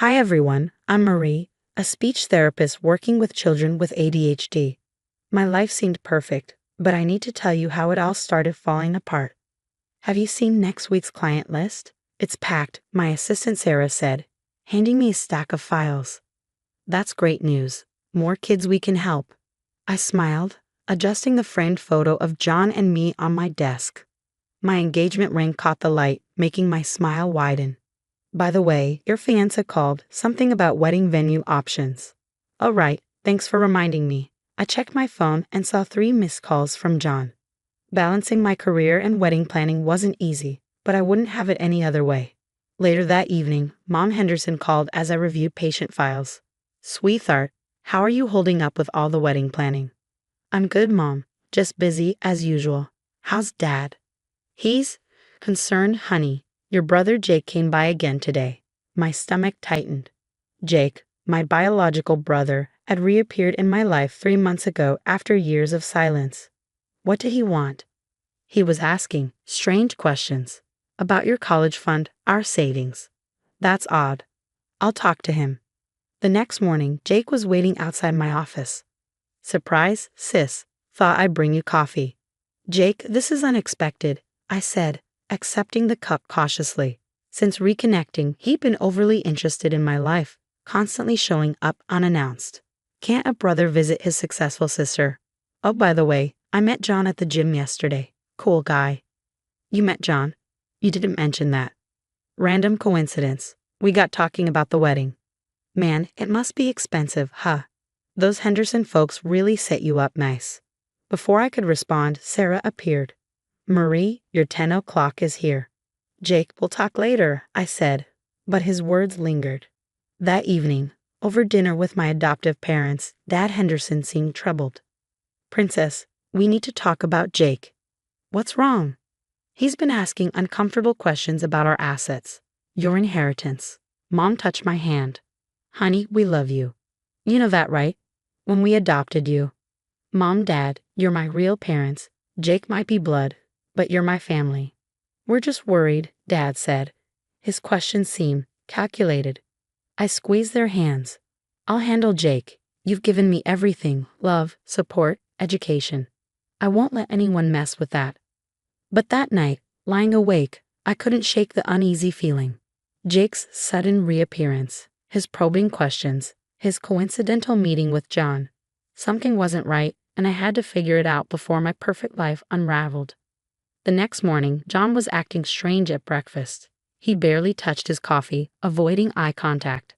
Hi everyone, I'm Marie, a speech therapist working with children with ADHD. My life seemed perfect, but I need to tell you how it all started falling apart. Have you seen next week's client list? It's packed, my assistant Sarah said, handing me a stack of files. That's great news. More kids we can help. I smiled, adjusting the framed photo of John and me on my desk. My engagement ring caught the light, making my smile widen. By the way, your fiancé called, something about wedding venue options. Oh right, thanks for reminding me. I checked my phone and saw 3 missed calls from John. Balancing my career and wedding planning wasn't easy, but I wouldn't have it any other way. Later that evening, Mom Henderson called as I reviewed patient files. Sweetheart, how are you holding up with all the wedding planning? I'm good, Mom. Just busy as usual. How's Dad? He's concerned, honey. Your brother Jake came by again today. My stomach tightened. Jake, my biological brother, had reappeared in my life 3 months ago after years of silence. What did he want? He was asking strange questions about your college fund, our savings. That's odd. I'll talk to him. The next morning, Jake was waiting outside my office. Surprise, sis. Thought I'd bring you coffee. Jake, this is unexpected, I said, accepting the cup cautiously. Since reconnecting, he'd been overly interested in my life, constantly showing up unannounced. Can't a brother visit his successful sister? Oh, by the way, I met John at the gym yesterday. Cool guy. You met John? You didn't mention that. Random coincidence. We got talking about the wedding. Man, it must be expensive, huh? Those Henderson folks really set you up nice. Before I could respond, Sarah appeared. Marie, your 10 o'clock is here. Jake, we'll talk later, I said, but his words lingered. That evening, over dinner with my adoptive parents, Dad Henderson seemed troubled. Princess, we need to talk about Jake. What's wrong? He's been asking uncomfortable questions about our assets. Your inheritance. Mom touched my hand. Honey, we love you. You know that, right? When we adopted you. Mom, Dad, you're my real parents. Jake might be blood, but you're my family. We're just worried, Dad said. His questions seemed calculated. I squeezed their hands. I'll handle Jake. You've given me everything, love, support, education. I won't let anyone mess with that. But that night, lying awake, I couldn't shake the uneasy feeling. Jake's sudden reappearance, his probing questions, his coincidental meeting with John. Something wasn't right, and I had to figure it out before my perfect life unraveled. The next morning, John was acting strange at breakfast. He barely touched his coffee, avoiding eye contact.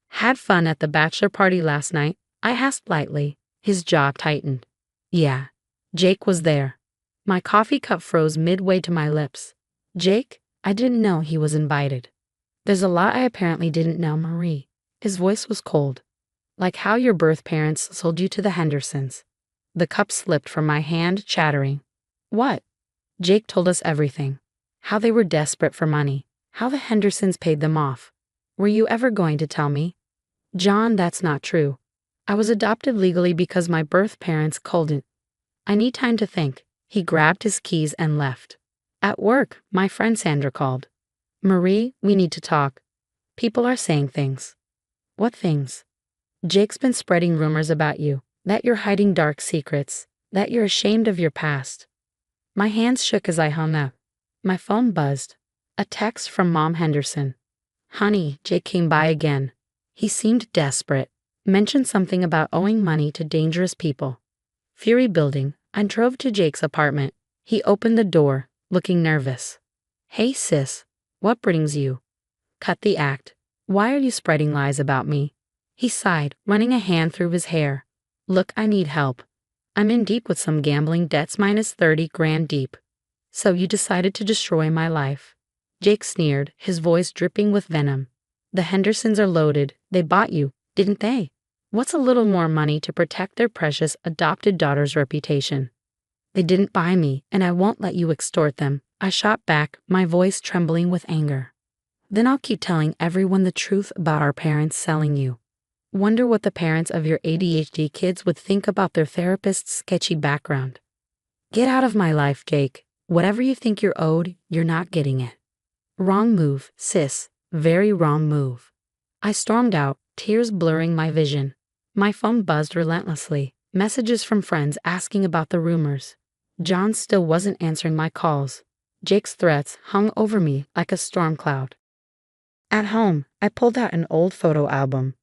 Had fun at the bachelor party last night? I asked lightly. His jaw tightened. Yeah, Jake was there. My coffee cup froze midway to my lips. Jake? I didn't know he was invited. There's a lot I apparently didn't know, Marie. His voice was cold. Like how your birth parents sold you to the Hendersons. The cup slipped from my hand, chattering. What? Jake told us everything. How they were desperate for money. How the Hendersons paid them off. Were you ever going to tell me? John, that's not true. I was adopted legally because my birth parents couldn't. I need time to think. He grabbed his keys and left. At work, my friend Sandra called. Marie, we need to talk. People are saying things. What things? Jake's been spreading rumors about you, that you're hiding dark secrets, that you're ashamed of your past. My hands shook as I hung up. My phone buzzed. A text from Mom Henderson. Honey, Jake came by again. He seemed desperate. Mentioned something about owing money to dangerous people. Fury building, I drove to Jake's apartment. He opened the door, looking nervous. Hey sis, what brings you? Cut the act. Why are you spreading lies about me? He sighed, running a hand through his hair. Look, I need help. I'm in deep with some gambling debts minus 30 grand deep. So you decided to destroy my life. Jake sneered, his voice dripping with venom. The Hendersons are loaded. They bought you, didn't they? What's a little more money to protect their precious adopted daughter's reputation? They didn't buy me, and I won't let you extort them. I shot back, my voice trembling with anger. Then I'll keep telling everyone the truth about our parents selling you. Wonder what the parents of your ADHD kids would think about their therapist's sketchy background. Get out of my life, Jake. Whatever you think you're owed, you're not getting it. Wrong move, sis. Very wrong move. I stormed out, tears blurring my vision. My phone buzzed relentlessly, messages from friends asking about the rumors. John still wasn't answering my calls. Jake's threats hung over me like a storm cloud. At home, I pulled out an old photo album.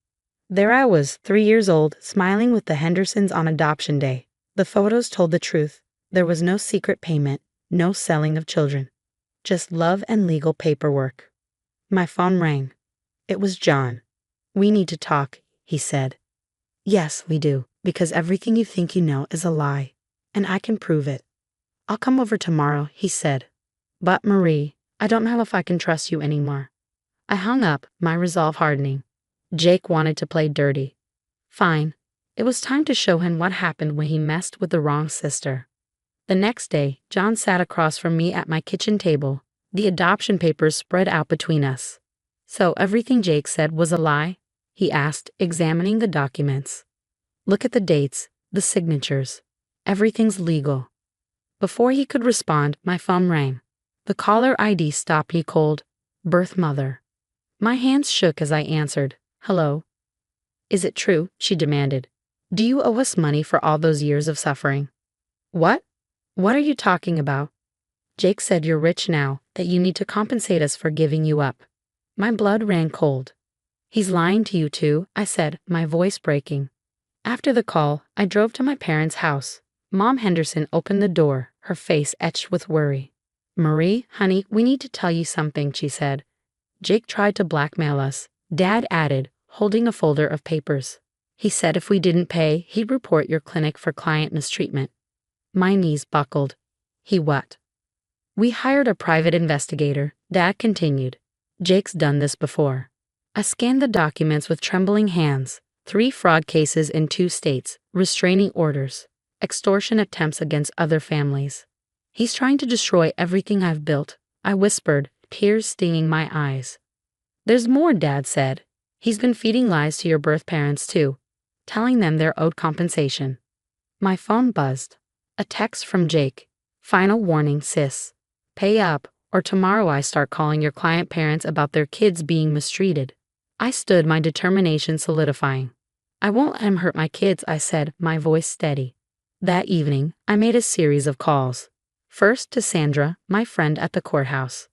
There I was, 3 years old, smiling with the Hendersons on adoption day. The photos told the truth. There was no secret payment, no selling of children. Just love and legal paperwork. My phone rang. It was John. "We need to talk," he said. "Yes, we do, because everything you think you know is a lie, and I can prove it." "I'll come over tomorrow," he said. "But Marie, I don't know if I can trust you anymore." I hung up, my resolve hardening. Jake wanted to play dirty. Fine. It was time to show him what happened when he messed with the wrong sister. The next day, John sat across from me at my kitchen table, the adoption papers spread out between us. "So everything Jake said was a lie?" he asked, examining the documents. "Look at the dates, the signatures. Everything's legal." Before he could respond, my phone rang. The caller ID stopped me cold. Birth mother. My hands shook as I answered. "Hello." "Is it true?" she demanded. "Do you owe us money for all those years of suffering?" "What? What are you talking about?" "Jake said you're rich now, that you need to compensate us for giving you up." My blood ran cold. "He's lying to you too," I said, my voice breaking. After the call, I drove to my parents' house. Mom Henderson opened the door, her face etched with worry. "Marie, honey, we need to tell you something," she said. "Jake tried to blackmail us," Dad added, holding a folder of papers. "He said if we didn't pay, he'd report your clinic for client mistreatment." My knees buckled. "He what?" "We hired a private investigator," Dad continued. "Jake's done this before." I scanned the documents with trembling hands. 3 fraud cases in 2 states, restraining orders, extortion attempts against other families. "He's trying to destroy everything I've built," I whispered, tears stinging my eyes. "There's more," Dad said. "He's been feeding lies to your birth parents too, telling them they're owed compensation." My phone buzzed. A text from Jake. "Final warning, sis. Pay up, or tomorrow I start calling your client parents about their kids being mistreated." I stood, my determination solidifying. "I won't let him hurt my kids," I said, my voice steady. That evening, I made a series of calls. First to Sandra, my friend at the courthouse.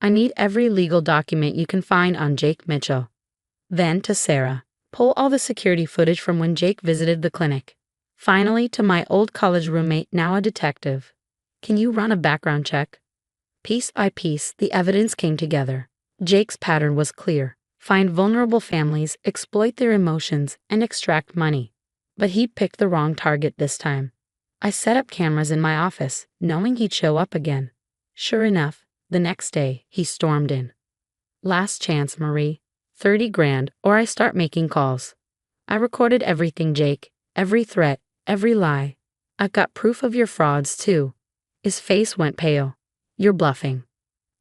"I need every legal document you can find on Jake Mitchell." Then to Sarah. "Pull all the security footage from when Jake visited the clinic." Finally to my old college roommate, now a detective. "Can you run a background check?" Piece by piece, the evidence came together. Jake's pattern was clear. Find vulnerable families, exploit their emotions, and extract money. But he'd picked the wrong target this time. I set up cameras in my office, knowing he'd show up again. Sure enough, the next day, he stormed in. "Last chance, Marie. 30 grand, or I start making calls." I recorded everything, Jake. Every threat, every lie. "I've got proof of your frauds, too." His face went pale. "You're bluffing."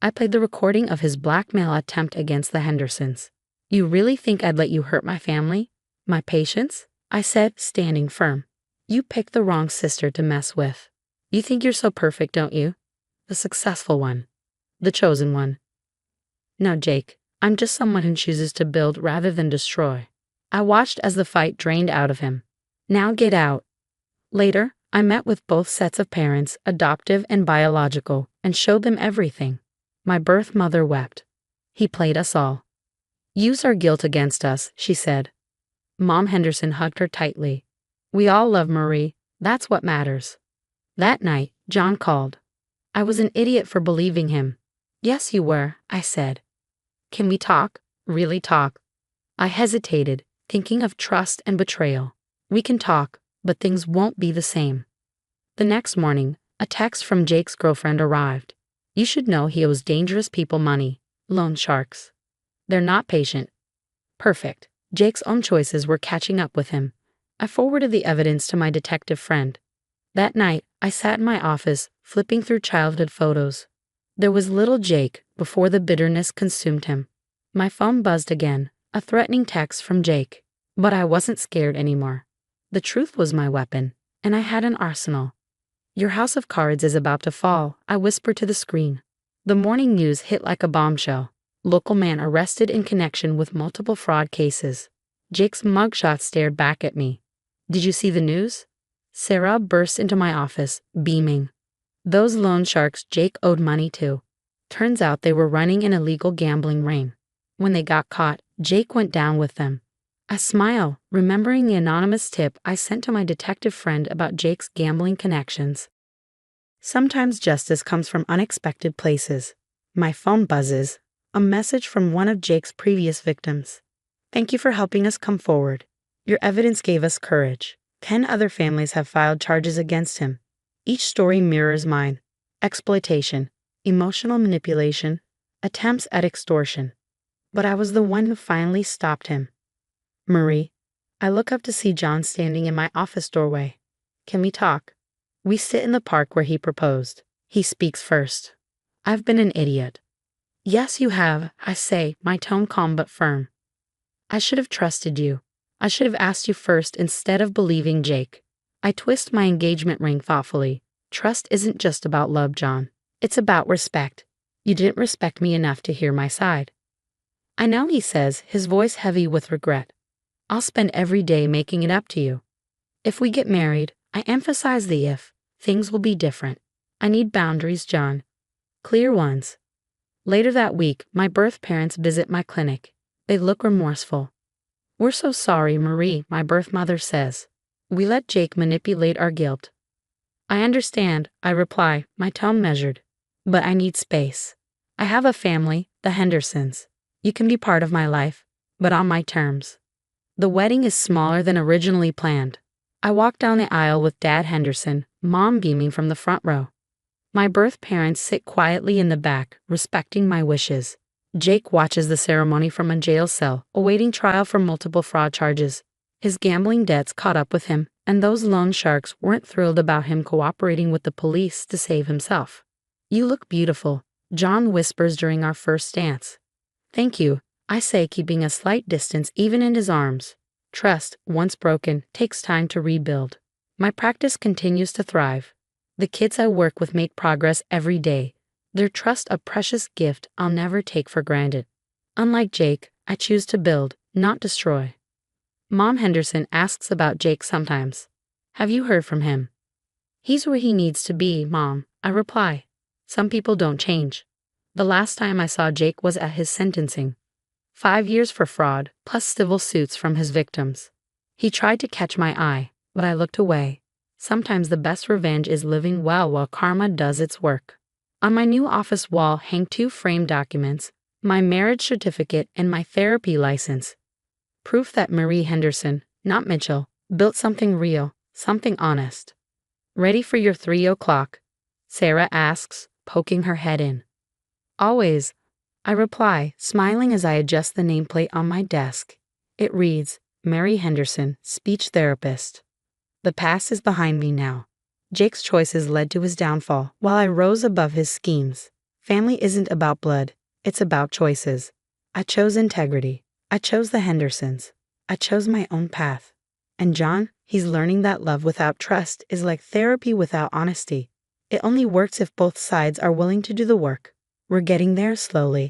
I played the recording of his blackmail attempt against the Hendersons. "You really think I'd let you hurt my family? My patients?" I said, standing firm. "You picked the wrong sister to mess with. You think you're so perfect, don't you? The successful one. The chosen one." "No, Jake. I'm just someone who chooses to build rather than destroy." I watched as the fight drained out of him. "Now get out." Later, I met with both sets of parents, adoptive and biological, and showed them everything. My birth mother wept. "He played us all. Use our guilt against us," she said. Mom Henderson hugged her tightly. "We all love Marie. That's what matters." That night, John called. I was an idiot for believing him. "Yes, you were," I said. "Can we talk? Really talk?" I hesitated, thinking of trust and betrayal. "We can talk, but things won't be the same." The next morning, a text from Jake's girlfriend arrived. "You should know he owes dangerous people money. Loan sharks. They're not patient." Perfect. Jake's own choices were catching up with him. I forwarded the evidence to my detective friend. That night, I sat in my office, flipping through childhood photos. There was little Jake before the bitterness consumed him. My phone buzzed again, a threatening text from Jake. But I wasn't scared anymore. The truth was my weapon, and I had an arsenal. "Your house of cards is about to fall," I whispered to the screen. The morning news hit like a bombshell. Local man arrested in connection with multiple fraud cases. Jake's mugshot stared back at me. Did you see the news? Sarah burst into my office, beaming. Those loan sharks Jake owed money to. Turns out they were running an illegal gambling ring. When they got caught, Jake went down with them. I smile, remembering the anonymous tip I sent to my detective friend about Jake's gambling connections. Sometimes justice comes from unexpected places. My phone buzzes. A message from one of Jake's previous victims. Thank you for helping us come forward. Your evidence gave us courage. 10 other families have filed charges against him. Each story mirrors mine. Exploitation, emotional manipulation, attempts at extortion. But I was the one who finally stopped him. Marie, I look up to see John standing in my office doorway. Can we talk? We sit in the park where he proposed. He speaks first. I've been an idiot. Yes, you have, I say, my tone calm but firm. I should have trusted you. I should have asked you first instead of believing Jake. I twist my engagement ring thoughtfully. Trust isn't just about love, John. It's about respect. You didn't respect me enough to hear my side. I know, he says, his voice heavy with regret. I'll spend every day making it up to you. If we get married, I emphasize the if, things will be different. I need boundaries, John. Clear ones. Later that week, my birth parents visit my clinic. They look remorseful. We're so sorry, Marie, my birth mother says. We let Jake manipulate our guilt. I understand, I reply, my tone measured. But I need space. I have a family, the Hendersons. You can be part of my life, but on my terms. The wedding is smaller than originally planned. I walk down the aisle with Dad Henderson, Mom beaming from the front row. My birth parents sit quietly in the back, respecting my wishes. Jake watches the ceremony from a jail cell, awaiting trial for multiple fraud charges. His gambling debts caught up with him, and those loan sharks weren't thrilled about him cooperating with the police to save himself. You look beautiful, John whispers during our first dance. Thank you, I say, keeping a slight distance even in his arms. Trust, once broken, takes time to rebuild. My practice continues to thrive. The kids I work with make progress every day. Their trust a precious gift I'll never take for granted. Unlike Jake, I choose to build, not destroy. Mom Henderson asks about Jake sometimes. Have you heard from him? He's where he needs to be, Mom, I reply. Some people don't change. The last time I saw Jake was at his sentencing. 5 years for fraud, plus civil suits from his victims. He tried to catch my eye, but I looked away. Sometimes the best revenge is living well while karma does its work. On my new office wall hang 2 framed documents, my marriage certificate and my therapy license. Proof that Marie Henderson, not Mitchell, built something real, something honest. Ready for your 3 o'clock? Sarah asks, poking her head in. Always, I reply, smiling as I adjust the nameplate on my desk. It reads, Mary Henderson, speech therapist. The past is behind me now. Jake's choices led to his downfall, while I rose above his schemes. Family isn't about blood, it's about choices. I chose integrity. I chose the Hendersons. I chose my own path. And John, he's learning that love without trust is like therapy without honesty. It only works if both sides are willing to do the work. We're getting there slowly.